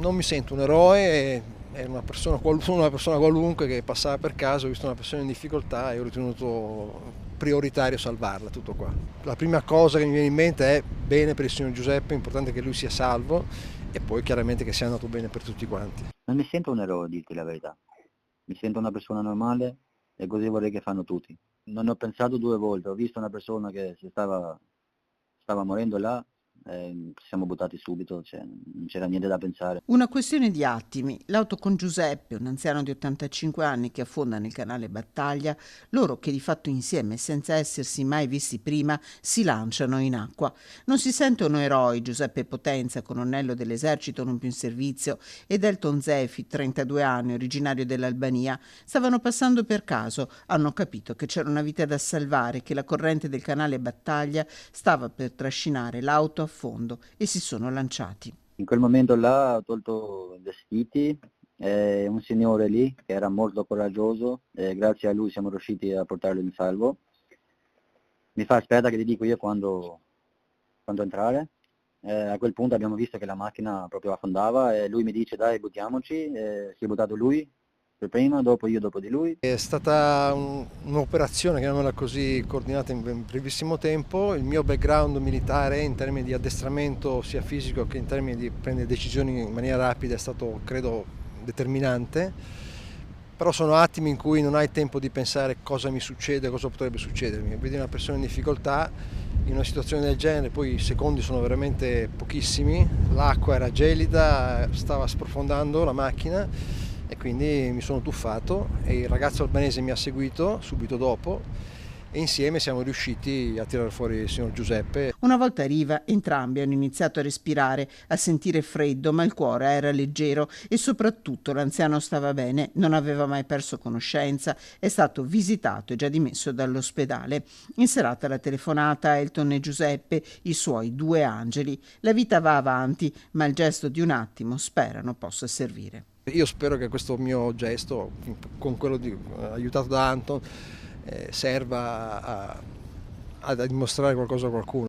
non mi sento un eroe, è una persona qualunque che passava per caso, ho visto una persona in difficoltà e ho ritenuto prioritario salvarla, tutto qua. La prima cosa che mi viene in mente è bene per il signor Giuseppe, è importante che lui sia salvo e poi chiaramente che sia andato bene per tutti quanti. Non mi sento un eroe, a dirti la verità. Mi sento una persona normale e così vorrei che fanno tutti. Non ho pensato due volte, ho visto una persona che stava morendo là, e ci siamo buttati subito, cioè, non c'era niente da pensare. Una questione di attimi. L'auto con Giuseppe, un anziano di 85 anni che affonda nel canale Battaglia, loro che di fatto insieme, senza essersi mai visti prima, si lanciano in acqua. Non si sentono eroi Giuseppe Potenza, colonnello dell'esercito non più in servizio, ed Elton Zefi, 32 anni, originario dell'Albania. Stavano passando per caso, hanno capito che c'era una vita da salvare, che la corrente del canale Battaglia stava per trascinare l'auto a fondo e si sono lanciati. In quel momento là ho tolto i vestiti e un signore lì che era molto coraggioso e grazie a lui siamo riusciti a portarlo in salvo. Mi fa aspetta che ti dico io quando entrare. A quel punto abbiamo visto che la macchina proprio affondava e lui mi dice dai buttiamoci, si è buttato lui per prima, dopo io, dopo di lui. È stata un'operazione, chiamiamola così, coordinata in brevissimo tempo. Il mio background militare in termini di addestramento sia fisico che in termini di prendere decisioni in maniera rapida è stato, credo, determinante. Però sono attimi in cui non hai tempo di pensare cosa mi succede, cosa potrebbe succedermi. Vedi una persona in difficoltà, in una situazione del genere, poi i secondi sono veramente pochissimi, l'acqua era gelida, stava sprofondando la macchina e quindi mi sono tuffato e il ragazzo albanese mi ha seguito subito dopo e insieme siamo riusciti a tirare fuori il signor Giuseppe. Una volta a riva, entrambi hanno iniziato a respirare, a sentire freddo, ma il cuore era leggero e soprattutto l'anziano stava bene, non aveva mai perso conoscenza, è stato visitato e già dimesso dall'ospedale. In serata la telefonata a Elton e Giuseppe, i suoi due angeli. La vita va avanti, ma il gesto di un attimo sperano possa servire. Io spero che questo mio gesto, con quello aiutato da Anton, serva a dimostrare qualcosa a qualcuno.